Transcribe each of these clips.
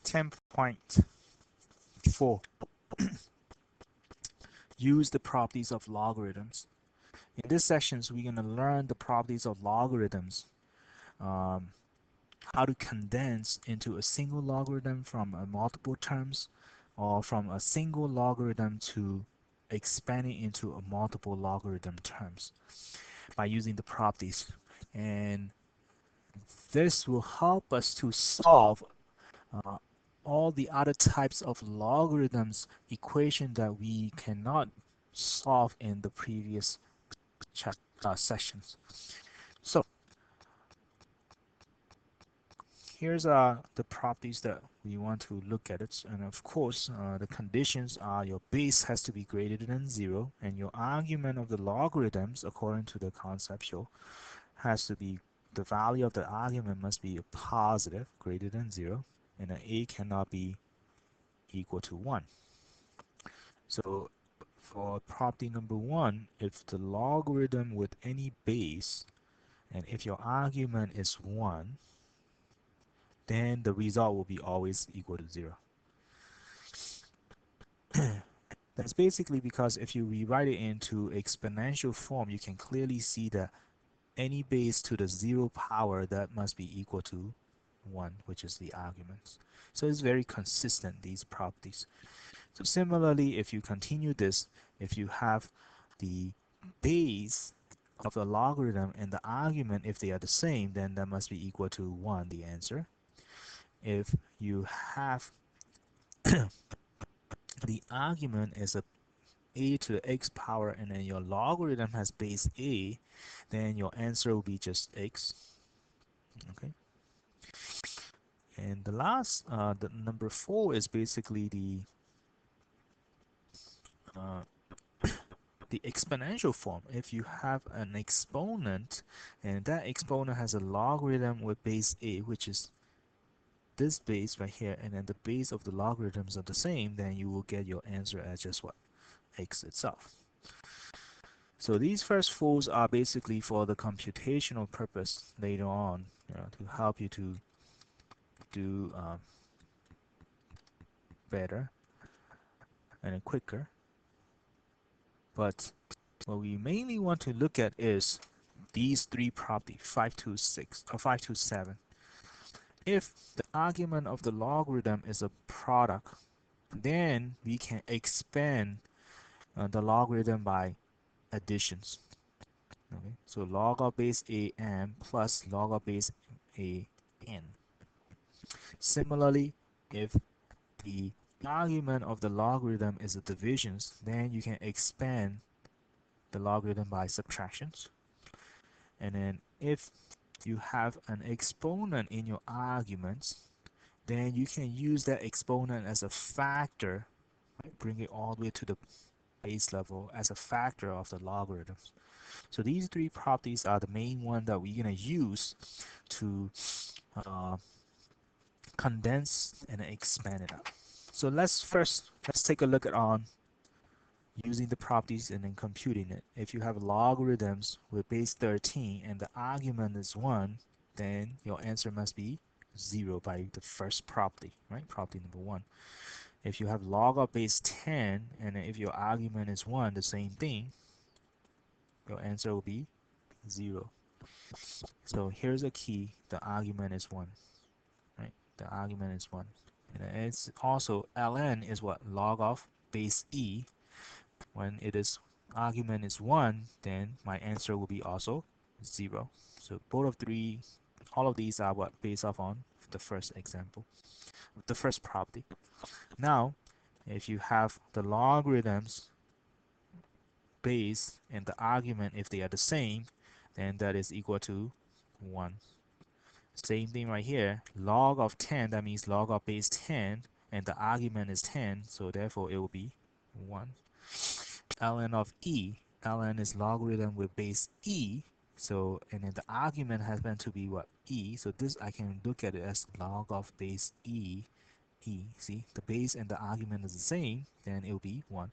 10.4. Use the properties of logarithms. In this sessions, we're going to learn the properties of logarithms, how to condense into a single logarithm from multiple terms, or from a single logarithm to expanding into a multiple logarithm terms by using the properties. And this will help us to solve uh, all the other types of logarithms equation that we cannot solve in the previous sessions. So here's the properties that we want to look at it, and of course the conditions are your base has to be greater than 0, and your argument of the logarithms according to the conceptual has to be, the value of the argument must be a positive greater than 0, and an a cannot be equal to 1. So for property number 1, if the logarithm with any base and if your argument is 1, then the result will be always equal to 0. That's basically because if you rewrite it into exponential form, you can clearly see that any base to the 0 power, that must be equal to 1, which is the arguments. So it's very consistent, these properties. So similarly, if you continue this, if you have the base of the logarithm and the argument, if they are the same, then that must be equal to 1, the answer. If you have the argument is a to the x power and then your logarithm has base a, then your answer will be just x. Okay. And the last, the number 4 is basically uh, the exponential form. If you have an exponent and that exponent has a logarithm with base a, which is this base right here, and then the base of the logarithms are the same, then you will get your answer as just what? X itself. So these first 4 are basically for the computational purpose later on, to help you to do better and quicker. But what we mainly want to look at is these 3 properties, 526 or 527. If the argument of the logarithm is a product, then we can expand the logarithm by additions. Okay, so log of base a m plus log of base a n. Similarly, if the argument of the logarithm is a divisions, then you can expand the logarithm by subtractions. And then if you have an exponent in your arguments, then you can use that exponent as a factor, right? Bring it all the way to the base level as a factor of the logarithms. So these 3 properties are the main one that we're going to use to condense and expand it out. So let's take a look at on using the properties and then computing it. If you have logarithms with base 13 and the argument is 1, then your answer must be 0 by the first property, right? Property number 1. If you have log of base 10 and if your argument is 1, the same thing, your answer will be 0. So here's a key, the argument is 1, right? The argument is 1. And it's also ln is what? Log of base e. When it is argument is 1, then my answer will be also 0. So all of these are what? Based off on the first example, the first property. Now, if you have the logarithms base and the argument, if they are the same, then that is equal to 1. Same thing right here. Log of 10, that means log of base 10, and the argument is 10, so therefore it will be 1. Ln of e, ln is logarithm with base e, so and then the argument has been to be what? E, so this I can look at it as log of base e. See, the base and the argument is the same, then it will be 1.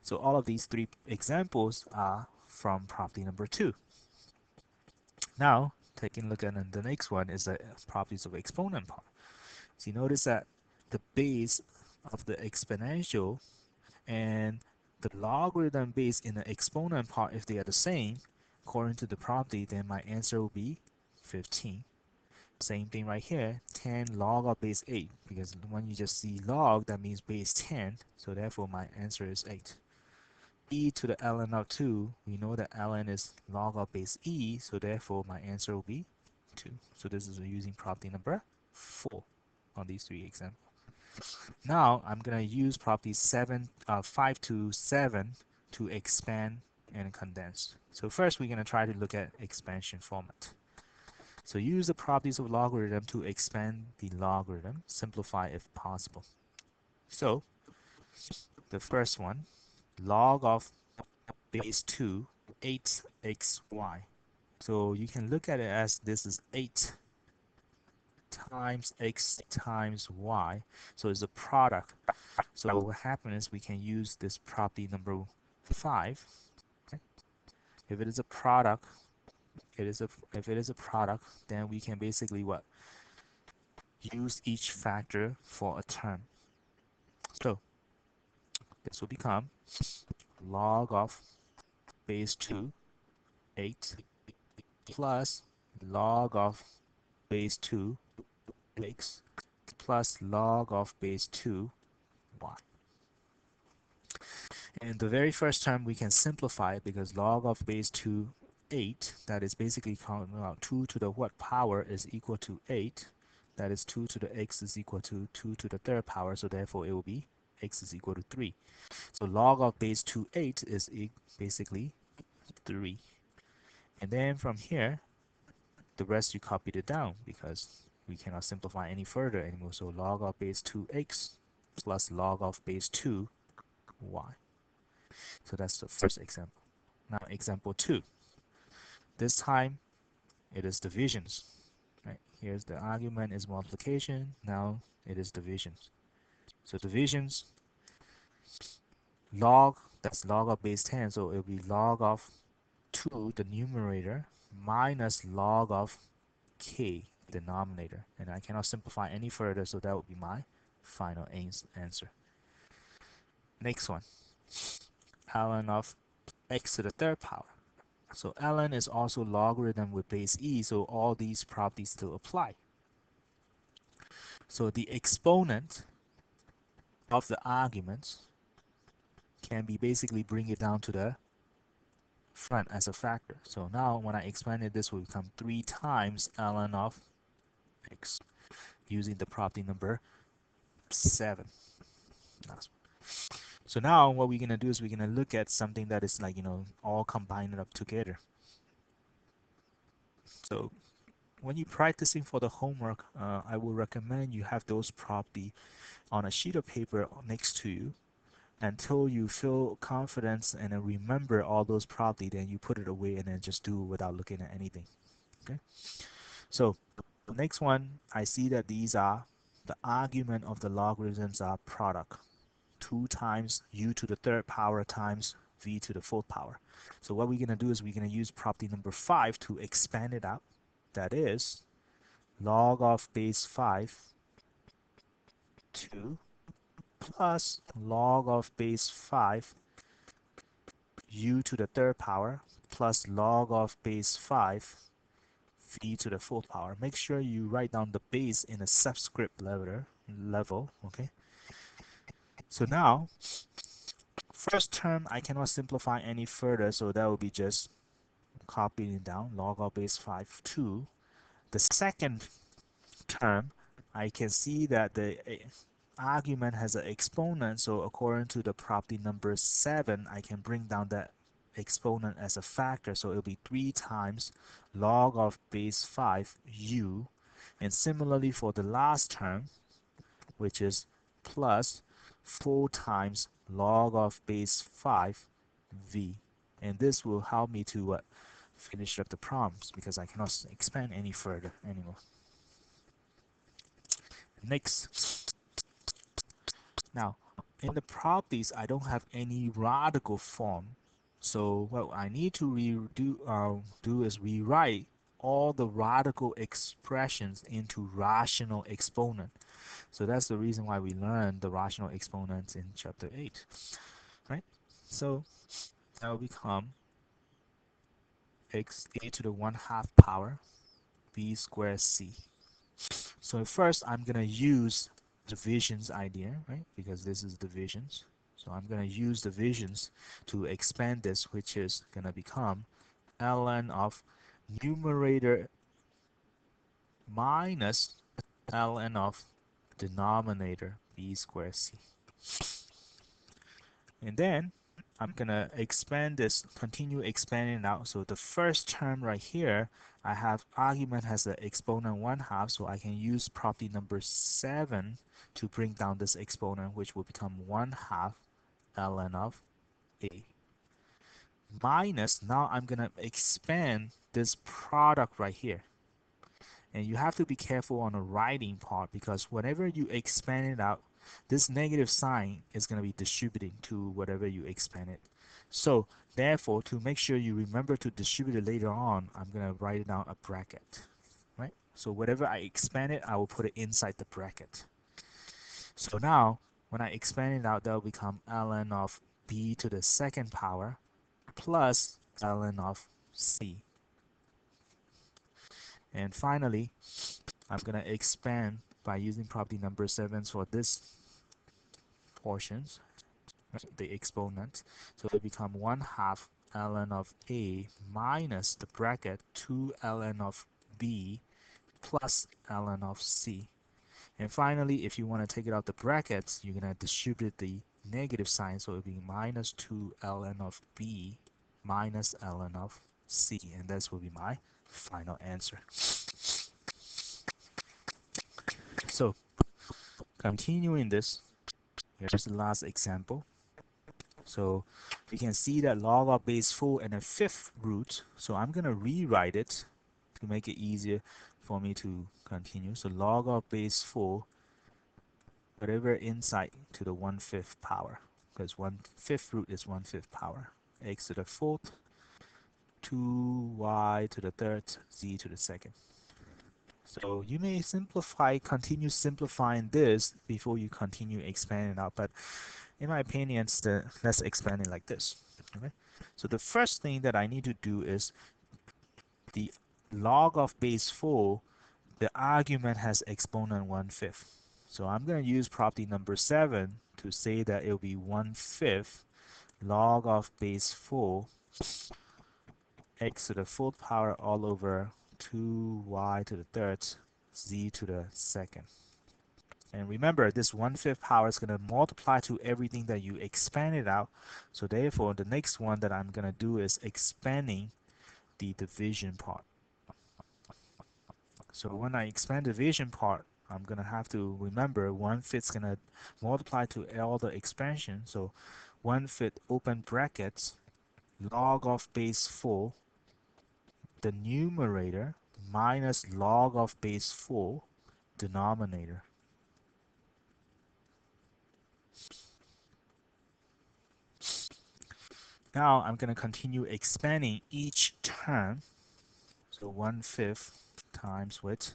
So all of these 3 examples are from property number 2. Now, taking a look at the next one is the properties of exponent part. So you notice that the base of the exponential and the logarithm base in the exponent part, if they are the same, according to the property, then my answer will be 15. Same thing right here, 10 log of base 8, because when you just see log, that means base 10, so therefore my answer is 8. E to the ln of 2, we know that ln is log of base e, so therefore my answer will be 2. So this is using property number 4 on these 3 examples. Now I'm going to use property 5 to 7 to expand and condense. So first we're going to try to look at expansion format. So use the properties of logarithm to expand the logarithm, simplify if possible. So the first one, log of base 2, 8xy. So you can look at it as this is 8 times x times y. So it's a product. So what happens is we can use this property number 5. Okay? If it is a product, if it is a product, then we can basically what? Use each factor for a term. So this will become log of base 2, 8, plus log of base 2, x, plus log of base 2, y. And the very first term we can simplify it because log of base 2, 8, that is basically 2 to the what power is equal to 8. That is 2 to the x is equal to 2 to the third power, so therefore it will be x is equal to 3. So log of base 2, 8 is basically 3. And then from here, the rest you copied it down because we cannot simplify any further anymore. So log of base 2x plus log of base 2y. So that's the first example. Now example 2. This time it is divisions. Right? Here's the argument is multiplication. Now it is divisions. So divisions, log, that's log of base 10. So it will be log of 2, the numerator, minus log of k, denominator. And I cannot simplify any further, so that would be my final answer. Next one, ln of x to the third power. So ln is also logarithm with base e, so all these properties still apply. So the exponent of the arguments can be basically bring it down to the front as a factor. So now when I expand it, this will become 3 times ln of x using the property number 7. So now what we're going to do is we're going to look at something that is like, all combined up together. So when you're practicing for the homework, I will recommend you have those property on a sheet of paper next to you until you feel confidence and then remember all those property, then you put it away and then just do it without looking at anything. Okay. So the next one, I see that these are the argument of the logarithms are product. 2 times u to the third power times v to the fourth power. So what we're going to do is we're going to use property number 5 to expand it out. That is log of base 5 2 plus log of base 5 u to the third power plus log of base 5 v to the fourth power. Make sure you write down the base in a subscript level, okay? So now, first term I cannot simplify any further, so that will be just copying it down, log of base 5 2. The second term, I can see that the argument has an exponent, so according to the property number 7, I can bring down that exponent as a factor, so it'll be 3 times log of base 5 u. And similarly for the last term, which is plus 4 times log of base 5 v. And this will help me to finish up the problems because I cannot expand any further anymore. Next. Now, in the properties, I don't have any radical form. So what I need to do is rewrite all the radical expressions into rational exponent. So that's the reason why we learned the rational exponents in chapter 8, right? So that will become x a to the 1/2 power b squared c. So first I'm going to use divisions idea, right? Because this is divisions. So I'm going to use divisions to expand this, which is going to become ln of numerator minus ln of denominator b squared c. And then I'm gonna expand this, continue expanding it out. So the first term right here, I have argument has an exponent 1/2, so I can use property number 7 to bring down this exponent, which will become 1/2 ln of a. Minus, now I'm gonna expand this product right here. And you have to be careful on the writing part, because whenever you expand it out, this negative sign is going to be distributing to whatever you expand it. So therefore, to make sure you remember to distribute it later on, I'm going to write it down a bracket, right? So whatever I expand it, I will put it inside the bracket. So now when I expand it out, that will become ln of b to the second power plus ln of c. And finally, I'm going to expand by using property number 7 for this portions, the exponent. So it become 1/2 ln of a minus the bracket 2 ln of b plus ln of c. And finally, if you want to take it out the brackets, you're going to distribute the negative sign, so it will be minus 2 ln of b minus ln of c. And this will be my final answer. So continuing this, here's the last example. So we can see that log of base 4 and a fifth root. So I'm going to rewrite it to make it easier for me to continue. So log of base 4, whatever inside to the 1/5 power, because 1/5 root is 1/5 power. X to the 4th, 2y to the 3rd, z to the 2nd. So you may continue simplifying this before you continue expanding out, but in my opinion, let's expand it like this. Okay? So the first thing that I need to do is the log of base 4, the argument has exponent 1/5. So I'm going to use property number 7 to say that it will be 1/5 log of base 4 x to the 4th power all over 2y to the 3rd z to the 2nd. And remember, this 1/5 power is going to multiply to everything that you expanded out. So therefore, the next one that I'm going to do is expanding the division part. So when I expand the division part, I'm going to have to remember 1/5 is going to multiply to all the expansion. So 1/5 open brackets log of base 4, the numerator, minus log of base 4, denominator. Now I'm going to continue expanding each term. So 1/5 times with.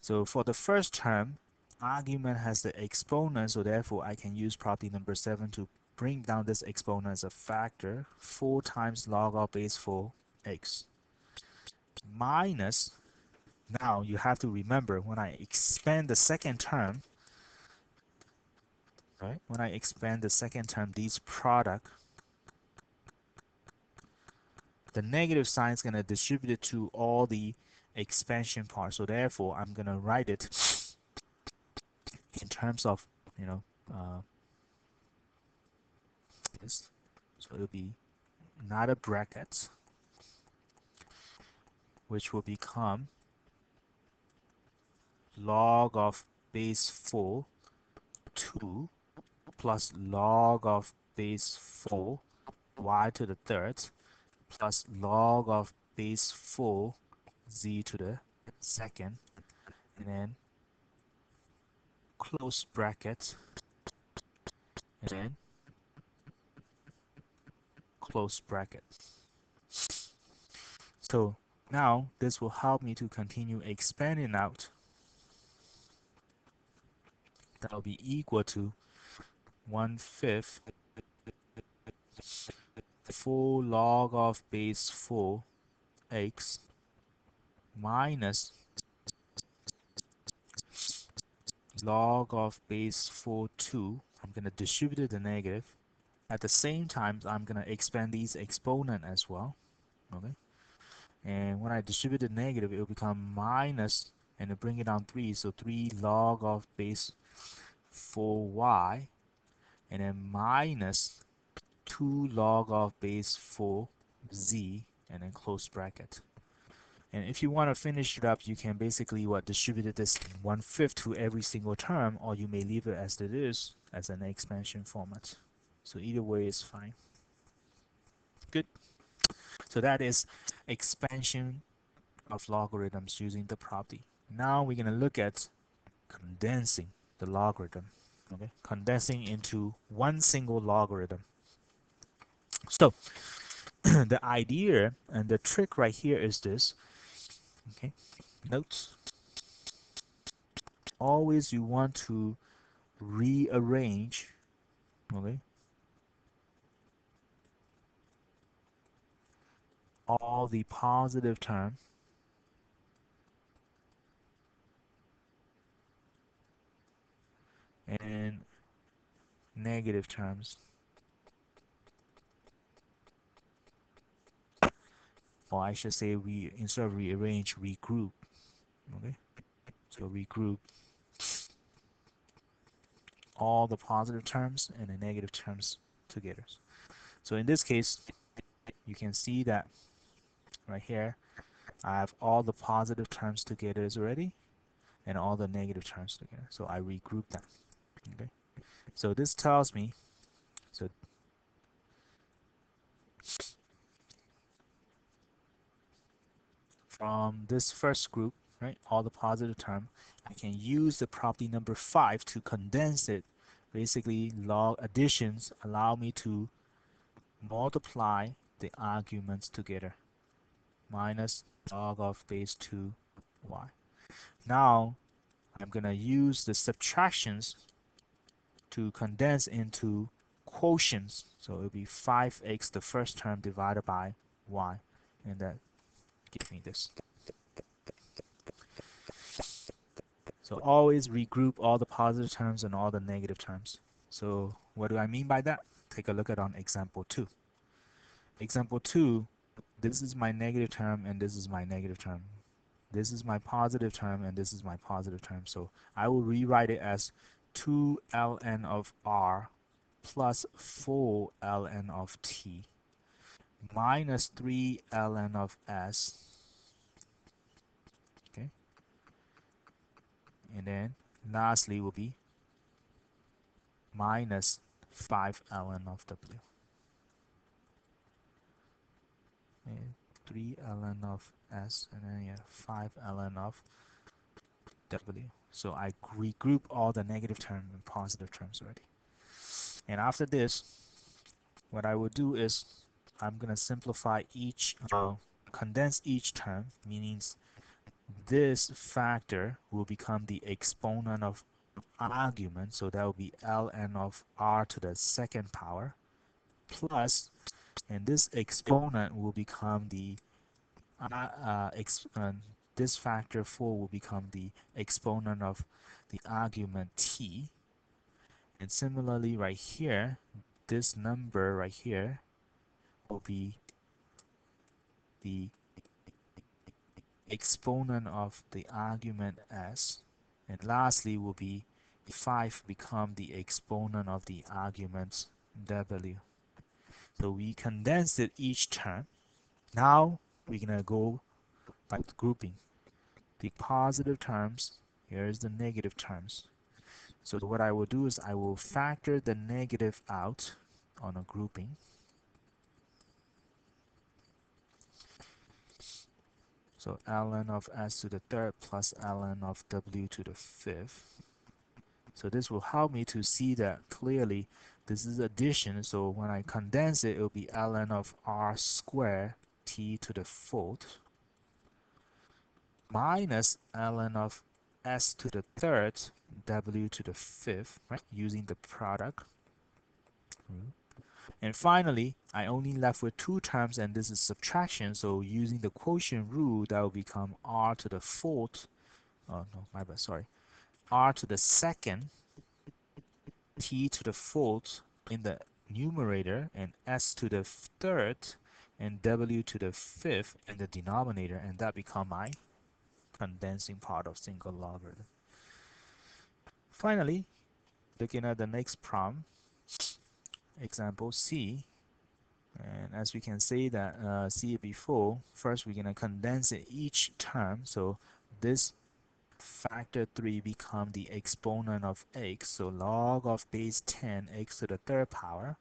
So for the first term, argument has the exponent, so therefore I can use property number 7 to bring down this exponent as a factor, 4 times log of base 4 x. Minus, now you have to remember when I expand the second term, right? When I expand the second term, these product, the negative sign is going to distribute it to all the expansion parts. So therefore, I'm going to write it in terms of, this. So it'll be not a bracket, which will become log of base 4 2 plus log of base 4 y to the 3rd plus log of base 4 z to the 2nd, and then close bracket, and then close bracket. So Now, this will help me to continue expanding out. That will be equal to 1/5 full log of base 4 x minus log of base 4 2. I'm going to distribute the negative. At the same time, I'm going to expand these exponent as well. Okay. And when I distribute the negative, it will become minus, and to bring it down 3, so 3 log of base 4y, and then minus 2 log of base 4z, and then close bracket. And if you want to finish it up, you can basically distribute this 1/5 to every single term, or you may leave it as it is as an expansion format. So either way is fine. Good. So that is expansion of logarithms using the property. Now we're going to look at condensing the logarithm. Okay, condensing into one single logarithm. So the idea and the trick right here is this. Okay, notes. Always you want to rearrange, okay, all the positive term and negative terms, or I should say instead of rearrange, regroup. Okay, so regroup all the positive terms and the negative terms together. So in this case, you can see that right here I have all the positive terms together already and all the negative terms together. So I regroup them. Okay. So this tells me, so from this first group, right, all the positive term, I can use the property number 5 to condense it. Basically, log additions allow me to multiply the arguments together. Minus log of base 2y. Now, I'm going to use the subtractions to condense into quotients. So it'll be 5x, the first term, divided by y. And that gives me this. So always regroup all the positive terms and all the negative terms. So what do I mean by that? Take a look at on example 2. Example 2, this is my negative term and this is my negative term. This is my positive term and this is my positive term. So I will rewrite it as 2 ln of r plus 4 ln of t minus 3 ln of s. Okay. And then lastly will be minus 5 ln of w. And 3 ln of s, and then yeah, 5 ln of w. So I regroup all the negative terms and positive terms already. And after this, what I will do is I'm going to simplify each, condense each term, meaning this factor will become the exponent of argument, so that will be ln of r to the second power, plus, and this exponent will become the this factor 4 will become the exponent of the argument t. And similarly right here, this number right here will be the exponent of the argument s. And lastly will be 5 become the exponent of the argument w. So we condensed it each term. Now we're going to go by grouping. The positive terms, here's the negative terms. So what I will do is I will factor the negative out on a grouping. So ln of s to the third plus ln of w to the fifth. So this will help me to see that clearly this is addition. So when I condense it, it will be ln of r squared t to the fourth minus ln of s to the third w to the fifth, right, using the product. And finally, I only left with two terms, and this is subtraction. So using the quotient rule, that will become r to the fourth. Oh no, my bad. Sorry, r to the second, t to the fourth in the numerator, and s to the third, and w to the fifth in the denominator, and that become my condensing part of single logarithm. Finally, looking at the next problem, example C. And as we can see that see it before, first we're going to condense it each term. So this factor 3 become the exponent of x. So log of base 10 x to the third power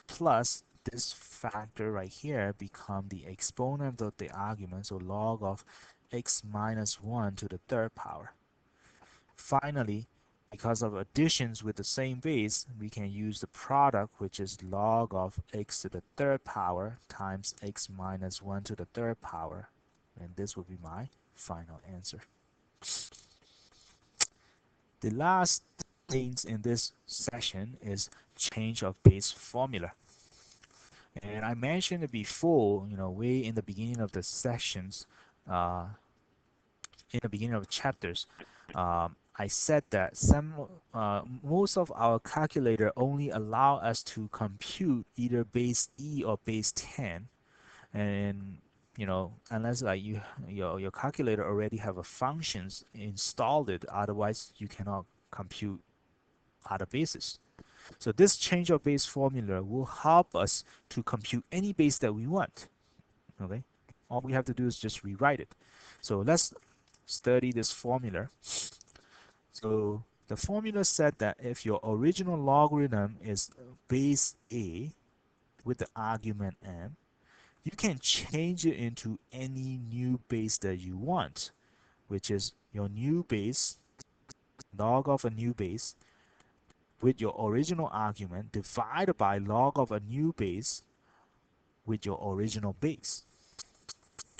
plus this factor right here become the exponent of the argument. So log of x minus 1 to the third power. Finally, because of additions with the same base, we can use the product, which is log of x to the third power times x minus 1 to the third power. And this will be my final answer. The last things in this session is change of base formula. And I mentioned it before, way in the beginning of the sessions, in the beginning of chapters, I said that most of our calculator only allow us to compute either base e or base 10, and unless like your calculator already have a functions installed it, otherwise you cannot compute other bases. So this change of base formula will help us to compute any base that we want. Okay, all we have to do is just rewrite it. So let's study this formula. So the formula said that if your original logarithm is base a with the argument m, you can change it into any new base that you want, which is your new base, log of a new base, with your original argument divided by log of a new base with your original base,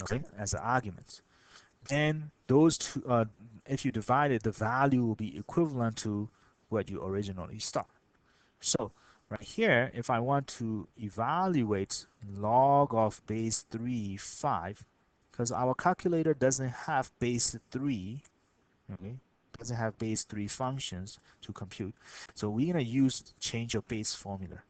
okay, as an argument. Then those two, if you divide it, the value will be equivalent to what you originally start. So right here, if I want to evaluate log of base 3, 5, because our calculator doesn't have base 3, okay, doesn't have base 3 functions to compute. So we're going to use change of base formula.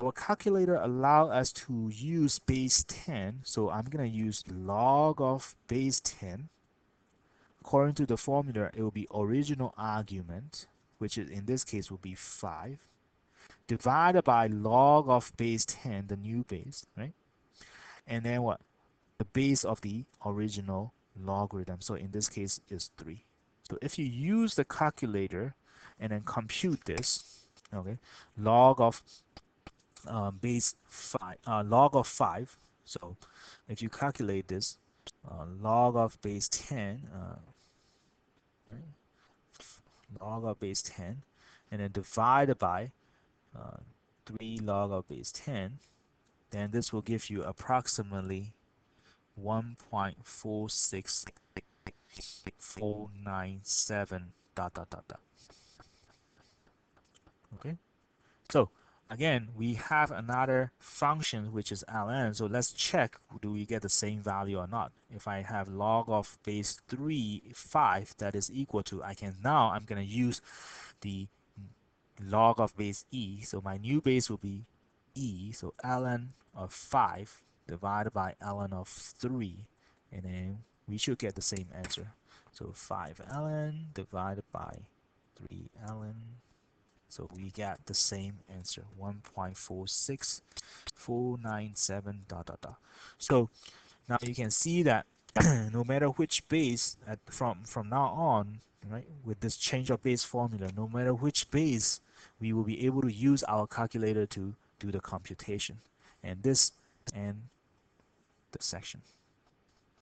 Our calculator allow us to use base 10, so I'm going to use log of base 10. According to the formula, it will be original argument, which is in this case will be 5, divided by log of base 10, the new base, right? And then what? The base of the original logarithm. So in this case is 3. So if you use the calculator and then compute this, okay, log of base 5, log of 5. So if you calculate this, log of base 10, right, log of base 10, and then divided by 3 log of base 10, then this will give you approximately 1.46497 dot dot dot dot. Okay, so again we have another function which is ln, so let's check, do we get the same value or not. If I have log of base 3 5, that is equal to, I'm going to use the log of base e, so my new base will be e, so ln of 5 divided by ln of 3, and then we should get the same answer. So 5 ln divided by 3 ln, so we get the same answer, 1.46497 dot dot dot. So now you can see that no matter which base from now on, right, with this change of base formula, no matter which base, we will be able to use our calculator to do the computation. And this and the section.